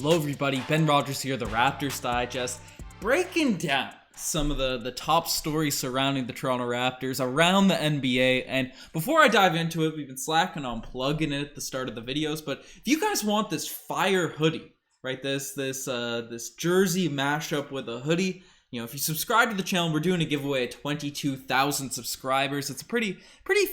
Hello everybody, Ben Rogers here, the Raptors Digest, breaking down some of the top stories surrounding the Toronto Raptors around the NBA. And before I dive into it, we've been slacking on plugging it at the start of the videos, but if you guys want this fire hoodie, right, this jersey mashup with a hoodie, you know, if you subscribe to the channel, we're doing a giveaway at 22,000 subscribers. It's a pretty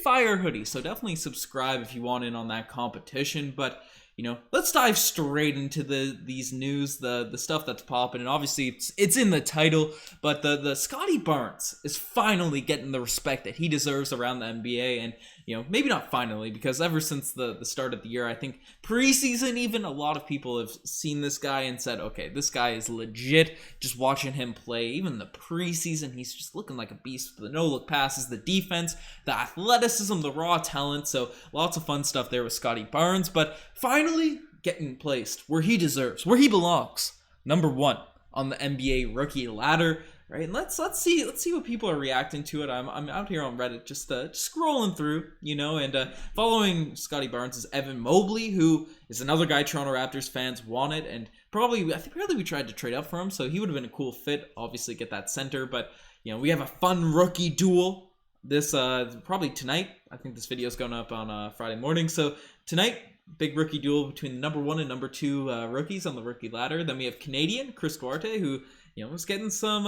fire hoodie, so definitely subscribe if you want in on that competition. But you know, let's dive straight into these news, the stuff that's popping, and obviously it's in the title. But the Scottie Barnes is finally getting the respect that he deserves around the NBA, and you know, maybe not finally, because ever since the start of the year, I think preseason even, a lot of people have seen this guy and said, okay, this guy is legit. Just watching him play, even the preseason, he's just looking like a beast. The no-look passes, the defense, the athleticism, the raw talent. So lots of fun stuff there with Scottie Barnes, but finally getting placed where he deserves, where he belongs, number one on the NBA rookie ladder. Right, and let's see what people are reacting to it. I'm out here on Reddit just scrolling through, you know, and following Scottie Barnes is Evan Mobley, who is another guy Toronto Raptors fans wanted, and I think we tried to trade up for him, so he would have been a cool fit. Obviously, get that center, but you know, we have a fun rookie duel. This probably tonight. I think this video is going up on Friday morning, so tonight. Big rookie duel between the number 1 and number 2 rookies on the rookie ladder. Then we have Canadian Chris Duarte, who you know is getting some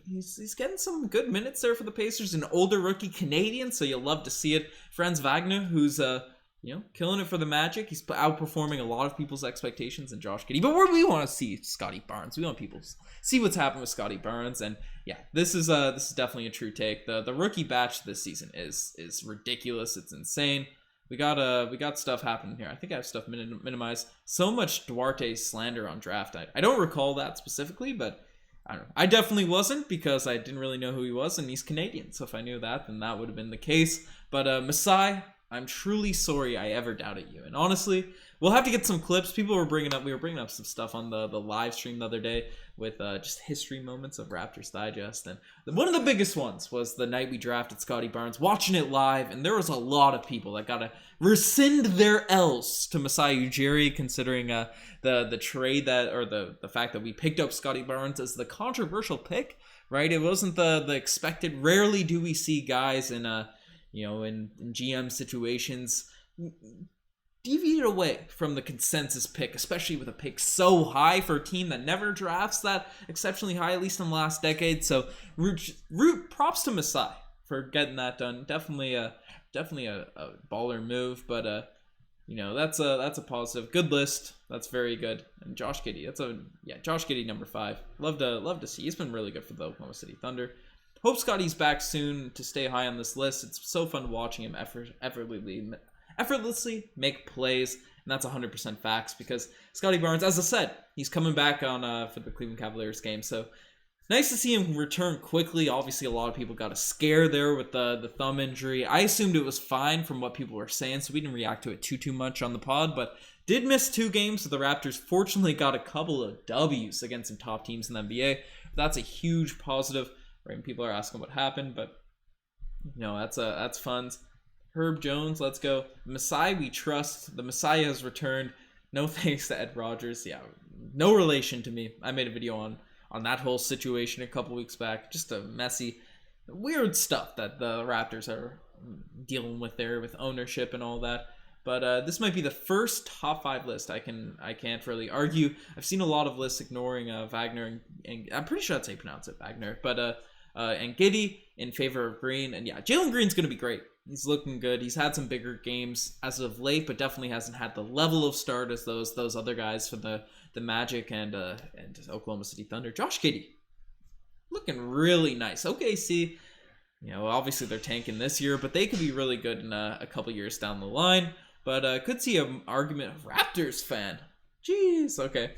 he's getting some good minutes there for the Pacers. An older rookie Canadian, so you'll love to see it. Franz Wagner, who's you know, killing it for the Magic. He's outperforming a lot of people's expectations, and Josh Giddey. But we want to see Scottie Barnes. We want people to see what's happening with Scottie Barnes. And yeah, this is definitely a true take. The rookie batch this season is ridiculous. It's insane. We got stuff happening here. I think I have stuff minimized. So much Duarte slander on draft night. I don't recall that specifically, but I don't know. I definitely wasn't, because I didn't really know who he was, and he's Canadian. So if I knew that, then that would have been the case. But Masai, I'm truly sorry I ever doubted you. And honestly, we'll have to get some clips. We were bringing up some stuff on the live stream the other day with just history moments of Raptors Digest. And one of the biggest ones was the night we drafted Scottie Barnes, watching it live. And there was a lot of people that got to rescind their L's to Masai Ujiri, considering the trade or the fact that we picked up Scottie Barnes as the controversial pick, right? It wasn't the expected. Rarely do we see guys in GM situations deviate away from the consensus pick, especially with a pick so high for a team that never drafts that exceptionally high, at least in the last decade. So root props to Masai for getting that done. Definitely a baller move, but you know, that's a positive. Good list. That's very good. And Josh Giddey, Josh Giddey number 5. Love to see. He's been really good for the Oklahoma City Thunder. Hope Scottie's back soon to stay high on this list. It's so fun watching him effortlessly make plays, and that's 100% facts, because Scottie Barnes, as I said, he's coming back on for the Cleveland Cavaliers game, so nice to see him return quickly. Obviously, a lot of people got a scare there with the thumb injury. I assumed it was fine from what people were saying, so we didn't react to it too much on the pod, but did miss 2 games, so the Raptors fortunately got a couple of W's against some top teams in the NBA. That's a huge positive. Right, people are asking what happened, but you know, that's fun. Herb Jones, let's go. Masai, we trust. The Messiah has returned. No thanks to Ed Rogers. Yeah, no relation to me. I made a video on that whole situation a couple weeks back. Just a messy, weird stuff that the Raptors are dealing with there with ownership and all that. But this might be the first top 5 list I can't really argue. I've seen a lot of lists ignoring Wagner and I'm pretty sure that's how you pronounce it, Wagner. But and Giddey in favor of Green. And yeah, Jalen Green's going to be great. He's looking good. He's had some bigger games as of late, but definitely hasn't had the level of start as those other guys for the Magic and Oklahoma City Thunder. Josh Giddey looking really nice. OKC, you know, obviously they're tanking this year, but they could be really good in a couple years down the line. But could see an argument of Raptors fan. Jeez, okay.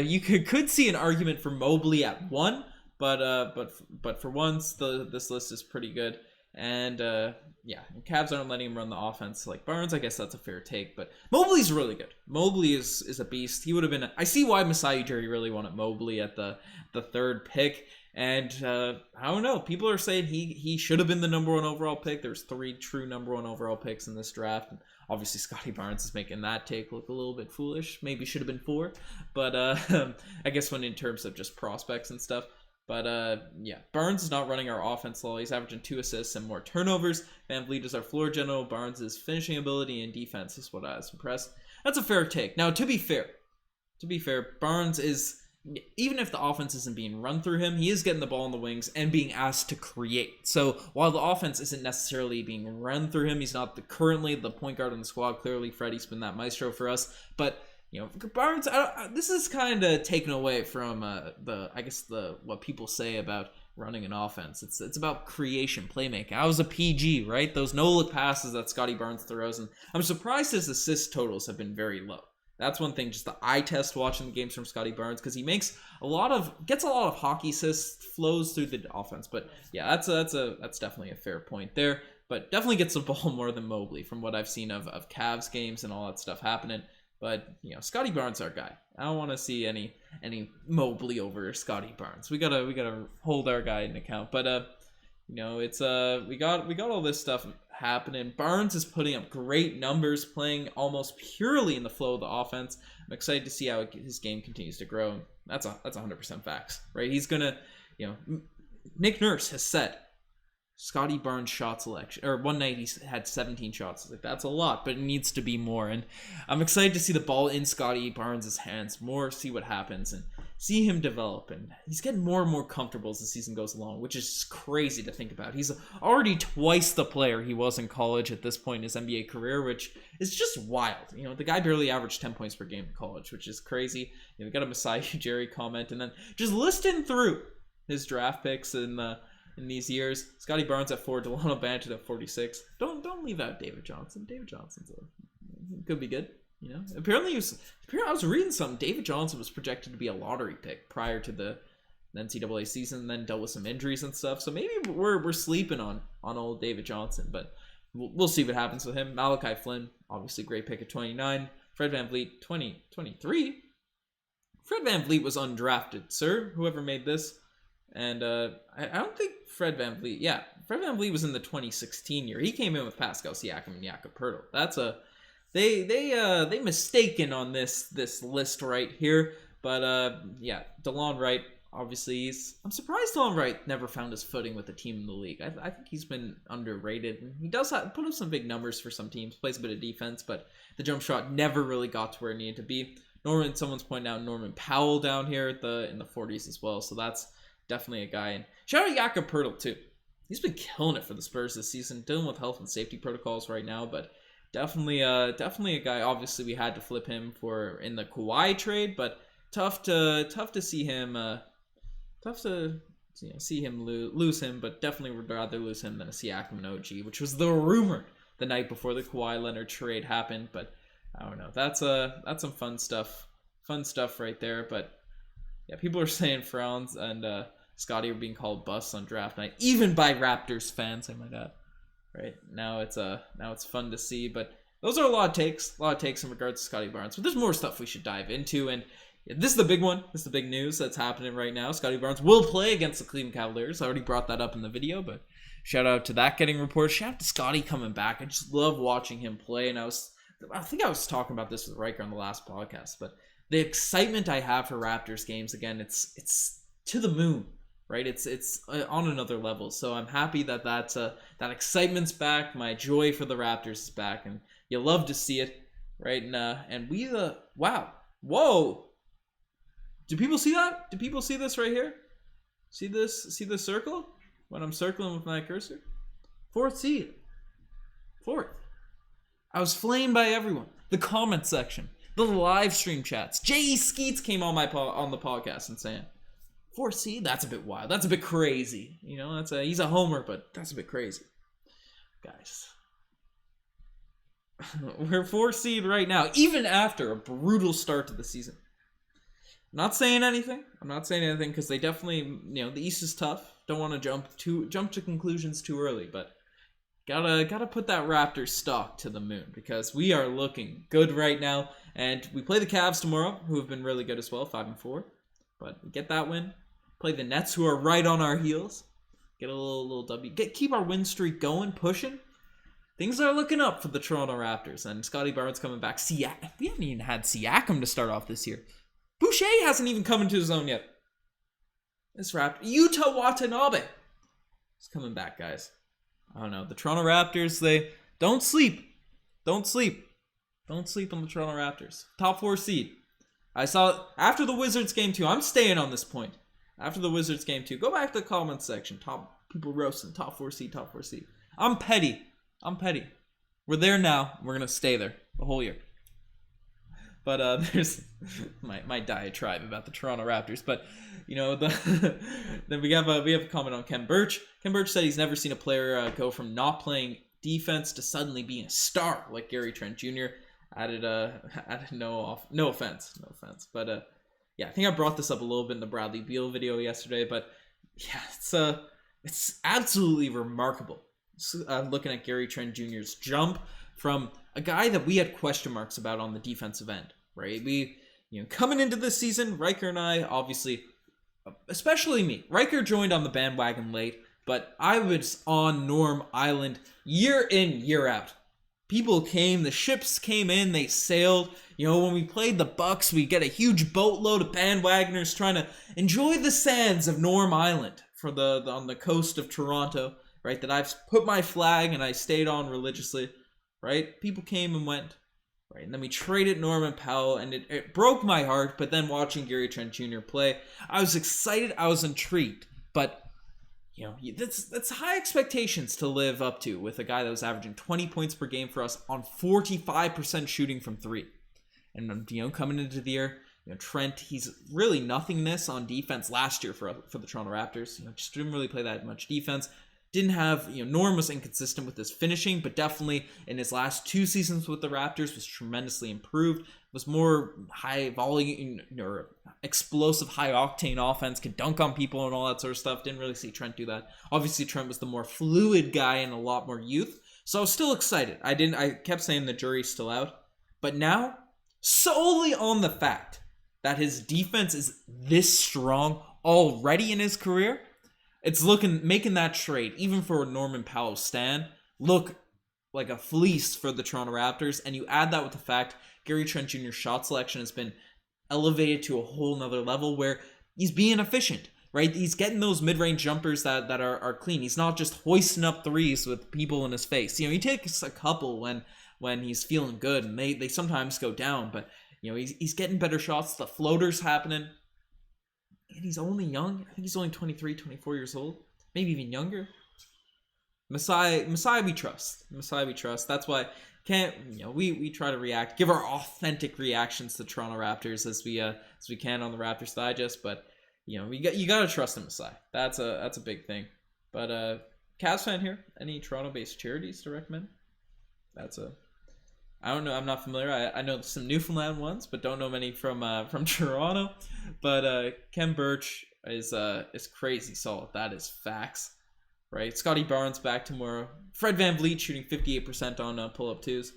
You could see an argument for Mobley at 1. But for once, this list is pretty good, and Cavs aren't letting him run the offense like Barnes. I guess that's a fair take, but Mobley's really good. Mobley is a beast. He would have been. I see why Masai Ujiri really wanted Mobley at the 3rd pick. And I don't know. People are saying he should have been the number 1 overall pick. There's 3 true number 1 overall picks in this draft. And obviously, Scottie Barnes is making that take look a little bit foolish. Maybe should have been 4. But I guess when in terms of just prospects and stuff. But yeah, Barnes is not running our offense well. He's averaging 2 assists and more turnovers. Van Vliet is our floor general. Barnes' finishing ability and defense is what I was impressed. That's a fair take. Now, to be fair, Barnes is, even if the offense isn't being run through him, he is getting the ball in the wings and being asked to create. So while the offense isn't necessarily being run through him, he's not currently the point guard in the squad. Clearly, Freddie's been that maestro for us. But Barnes, this is kind of taken away from what people say about running an offense. It's about creation, playmaking. I was a PG, right? Those no-look passes that Scottie Barnes throws, and I'm surprised his assist totals have been very low. That's one thing, just the eye test watching the games from Scottie Barnes, because he gets a lot of hockey assists, flows through the offense. But yeah, that's definitely a fair point there. But definitely gets the ball more than Mobley from what I've seen of Cavs games and all that stuff happening. But Scottie Barnes our guy. I don't want to see any Mobley over Scottie Barnes. We gotta hold our guy in account. But it's we got all this stuff happening. Barnes is putting up great numbers, playing almost purely in the flow of the offense. I'm excited to see how his game continues to grow. That's 100% facts, right? He's gonna, Nick Nurse has said Scottie Barnes shot selection, or one night he had 17 shots. Like, that's a lot, but it needs to be more. And I'm excited to see the ball in Scottie Barnes' hands more, see what happens, and see him develop. And he's getting more and more comfortable as the season goes along, which is crazy to think about. He's already twice the player he was in college at this point in his NBA career, which is just wild. The guy barely averaged 10 points per game in college, which is crazy. We got a Masai Ujiri comment, and then just listing through his draft picks in these years. Scottie Barnes at 4, Delano Banton at 46. Don't leave out David Johnson. David Johnson's could be good. Apparently I was reading something. David Johnson was projected to be a lottery pick prior to the NCAA season, and then dealt with some injuries and stuff. So maybe we're sleeping on old David Johnson, but we'll see what happens with him. Malachi Flynn, obviously great pick at 29. Fred VanVleet, 23. Fred VanVleet was undrafted, sir. Whoever made this. And I don't think Fred VanVleet was in the 2016 year. He came in with Pascal Siakam and Jakob Poeltl. That's they mistaken on this list right here. But DeLon Wright, obviously I'm surprised DeLon Wright never found his footing with a team in the league. I think he's been underrated, and he does put up some big numbers for some teams. Plays a bit of defense, but the jump shot never really got to where it needed to be. Someone's pointing out Norman Powell down here in the 40s as well. So that's definitely a guy. And shout out Jakob Poeltl too. He's been killing it for the Spurs this season, dealing with health and safety protocols right now, but definitely a guy. Obviously, we had to flip him in the Kawhi trade, but tough to see him. See him lose him, but definitely would rather lose him than a Siakam and OG, which was the rumor the night before the Kawhi Leonard trade happened. But I don't know. That's some fun stuff right there. But yeah, people are saying Franz and Scottie are being called busts on draft night, even by Raptors fans, I might add. Right now, it's fun to see. But those are a lot of takes in regards to Scottie Barnes. But there's more stuff we should dive into, and this is the big one. This is the big news that's happening right now. Scottie Barnes will play against the Cleveland Cavaliers. I already brought that up in the video, but shout out to that getting reported. Shout out to Scottie coming back. I just love watching him play, and I think I was talking about this with Riker on the last podcast, but the excitement I have for Raptors games, again, it's to the moon, right? It's on another level. So I'm happy that that excitement's back. My joy for the Raptors is back, and you love to see it, right? And we wow, whoa! Do people see that? Do people see this right here? See this? See the circle? When I'm circling with my cursor, 4th seed, 4th. I was flamed by everyone. The comment section, the live stream chats. J.E. Skeets came on on the podcast and saying, 4th seed? That's a bit wild. That's a bit crazy. He's a homer, but that's a bit crazy. Guys, we're 4th seed right now, even after a brutal start to the season. I'm not saying anything because they definitely, the East is tough. Don't want to jump to conclusions too early, but gotta put that Raptors stock to the moon because we are looking good right now. And we play the Cavs tomorrow, who have been really good as well, 5-4. But we get that win, Play the Nets, who are right on our heels. Get a little W. Keep our win streak going, pushing. Things are looking up for the Toronto Raptors. And Scottie Barnes coming back. We haven't even had Siakam to start off this year. Boucher hasn't even come into his own yet. This Raptor. Yuta Watanabe is coming back, guys. I don't know. The Toronto Raptors, they don't sleep. Don't sleep. Don't sleep on the Toronto Raptors. Top 4 seed. I saw after the Wizards game 2. I'm staying on this point. After the Wizards game 2. Go back to the comments section. Top people roasting. Top 4 seed. Top 4 seed. I'm petty. We're there now. We're going to stay there the whole year. But there's my diatribe about the Toronto Raptors. But you know, then we have a comment on Ken Birch. Ken Birch said he's never seen a player go from not playing defense to suddenly being a star like Gary Trent Jr. Added no offense, but yeah, I think I brought this up a little bit in the Bradley Beal video yesterday. But yeah, it's absolutely remarkable. Looking at Gary Trent Jr.'s jump from a guy that we had question marks about on the defensive end, right? Coming into this season, Riker and I, obviously, especially me, Riker joined on the bandwagon late, but I was on Norm Island year in, year out. People came, the ships came in, they sailed. When we played the Bucks, we get a huge boatload of bandwagoners trying to enjoy the sands of Norm Island on the coast of Toronto, right? That I've put my flag and I stayed on religiously, right? People came and went, right? And then we traded Norman Powell, and it broke my heart. But then watching Gary Trent Jr. play, I was excited, I was intrigued, but that's high expectations to live up to with a guy that was averaging 20 points per game for us on 45% shooting from 3. And coming into the year, Trent, he's really nothingness on defense last year for the Toronto Raptors. Just didn't really play that much defense. Didn't have, Norm was inconsistent with his finishing, but definitely in his last 2 seasons with the Raptors was tremendously improved. Was more high volume or explosive, high octane offense, could dunk on people and all that sort of stuff. Didn't really see Trent do that. Obviously, Trent was the more fluid guy and a lot more youth. So I was still excited. I kept saying the jury's still out. But now, solely on the fact that his defense is this strong already in his career, it's making that trade, even for Norman Powell's stand, look like a fleece for the Toronto Raptors. And you add that with the fact Gary Trent Jr.'s shot selection has been elevated to a whole nother level where he's being efficient, right? He's getting those mid-range jumpers that are clean. He's not just hoisting up threes with people in his face. He takes a couple when he's feeling good, and they sometimes go down, but he's getting better shots. The floater's happening. And he's only young. I think he's only 23, 24 years old. Maybe even younger. Messiah we trust. That's why we try to react, give our authentic reactions to Toronto Raptors as we can on the Raptors Digest. But you gotta trust in Messiah. That's a big thing. But Cavs fan here. Any Toronto-based charities to recommend? I don't know. I'm not familiar. I know some Newfoundland ones, but don't know many from Toronto. But Ken Birch is crazy solid. That is facts, right? Scottie Barnes back tomorrow. Fred VanVleet shooting 58% on pull-up twos.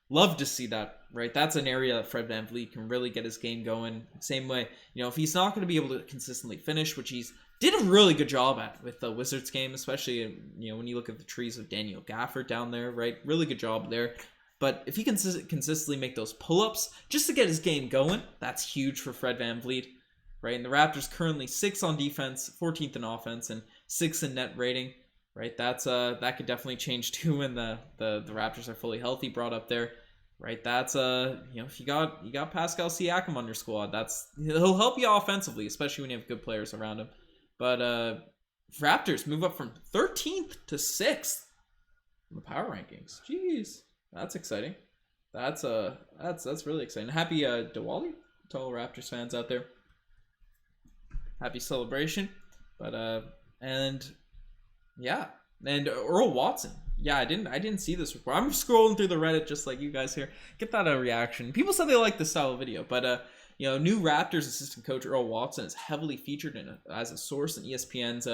Love to see that, right? That's an area that Fred VanVleet can really get his game going. Same way, if he's not going to be able to consistently finish, which he's did a really good job at with the Wizards game, especially when you look at the trees of Daniel Gafford down there, right? Really good job there. But if he can consistently make those pull-ups just to get his game going, that's huge for Fred VanVleet, right? And the Raptors currently 6th on defense, 14th in offense, and 6th in net rating, right? That could definitely change too when the Raptors are fully healthy. Brought up there, right? That's if you got Pascal Siakam on your squad, he'll help you offensively, especially when you have good players around him. But Raptors move up from 13th to 6th in the power rankings. Jeez. That's exciting. That's really exciting. Happy Diwali to all Raptors fans out there. Happy celebration. But and Earl Watson. Yeah, I didn't see this before. I'm scrolling through the Reddit just like you guys here. Get that reaction. People said they like this style of video, but new Raptors assistant coach Earl Watson is heavily featured as a source in ESPN's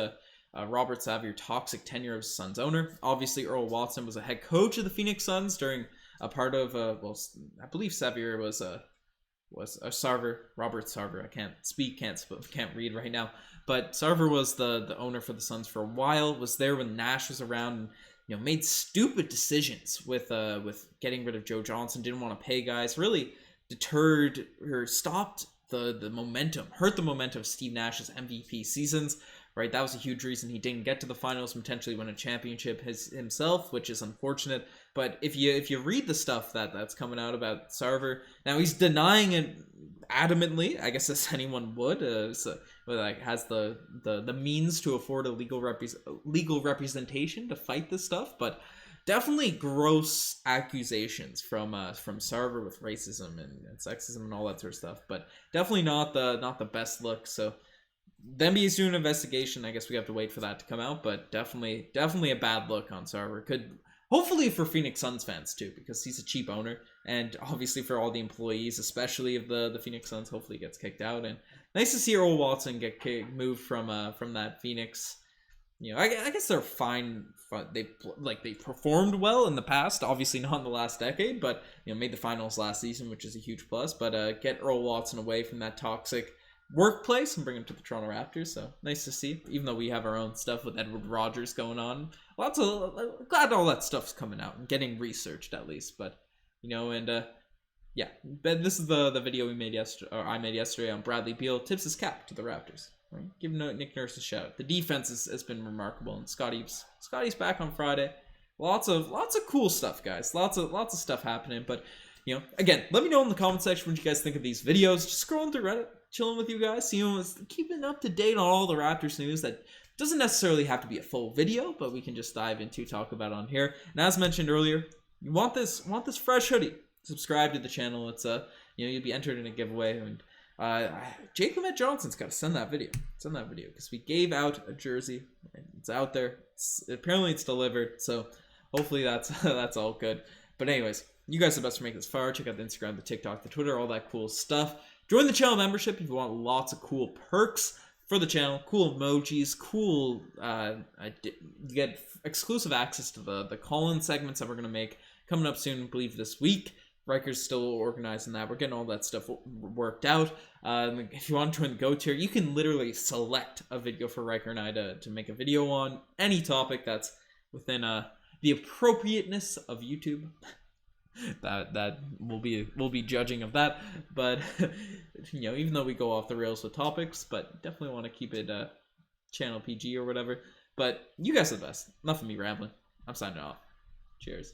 Robert Xavier toxic tenure of his son's owner. Obviously, Earl Watson was a head coach of the Phoenix Suns during a part of I believe Xavier was was Robert Sarver. I can't speak, can't read right now. But Sarver was the owner for the Suns for a while. Was there when Nash was around, and made stupid decisions with getting rid of Joe Johnson. Didn't want to pay guys. Really deterred or stopped the momentum, hurt the momentum of Steve Nash's MVP seasons. Right, that was a huge reason he didn't get to the finals, potentially win a championship himself, which is unfortunate. But if you read the stuff that's coming out about Sarver, now he's denying it adamantly, I guess, as anyone would. Has the means to afford a legal representation to fight this stuff, but definitely gross accusations from Sarver with racism and sexism and all that sort of stuff. But definitely not the best look. So the NBA's doing an investigation. I guess we have to wait for that to come out, but definitely a bad look on Sarver. Could hopefully for Phoenix Suns fans too, because he's a cheap owner, and obviously for all the employees, especially of the Phoenix Suns, hopefully he gets kicked out. And nice to see Earl Watson get moved from that Phoenix. I guess they're fine. They performed well in the past, obviously not in the last decade, but made the finals last season, which is a huge plus. But get Earl Watson away from that toxic workplace and bring him to the Toronto Raptors. So nice to see, even though we have our own stuff with Edward Rogers going on. Glad all that stuff's coming out and getting researched at least. But yeah, Ben, this is the video I made yesterday on Bradley Beal tips his cap to the Raptors. Right? Give Nick Nurse a shout. The defense has been remarkable, and Scottie's back on Friday. Lots of cool stuff, guys. Lots of stuff happening. But again, let me know in the comment section what you guys think of these videos. Just scrolling through Reddit, chilling with you guys, keeping up to date on all the Raptors news that doesn't necessarily have to be a full video, but we can just dive into, talk about on here. And as mentioned earlier, you want this fresh hoodie, subscribe to the channel. It's you'll be entered in a giveaway, and Jake Johnson's got to send that video because we gave out a jersey and it's out there. Apparently it's delivered, so hopefully that's all good. But anyways, you guys are the best for making this far. Check out the Instagram, the TikTok, the Twitter, all that cool stuff. Join the channel membership if you want lots of cool perks for the channel, cool emojis, cool you get exclusive access to the call-in segments that we're going to make coming up soon, I believe this week. Riker's still organizing that. We're getting all that stuff worked out. If you want to join the Go tier, you can literally select a video for Riker and I to make a video on any topic that's within the appropriateness of YouTube. that we'll be judging of that. But even though we go off the rails with topics, but definitely want to keep it channel PG or whatever. But you guys are the best. Enough of me rambling. I'm signing off. Cheers.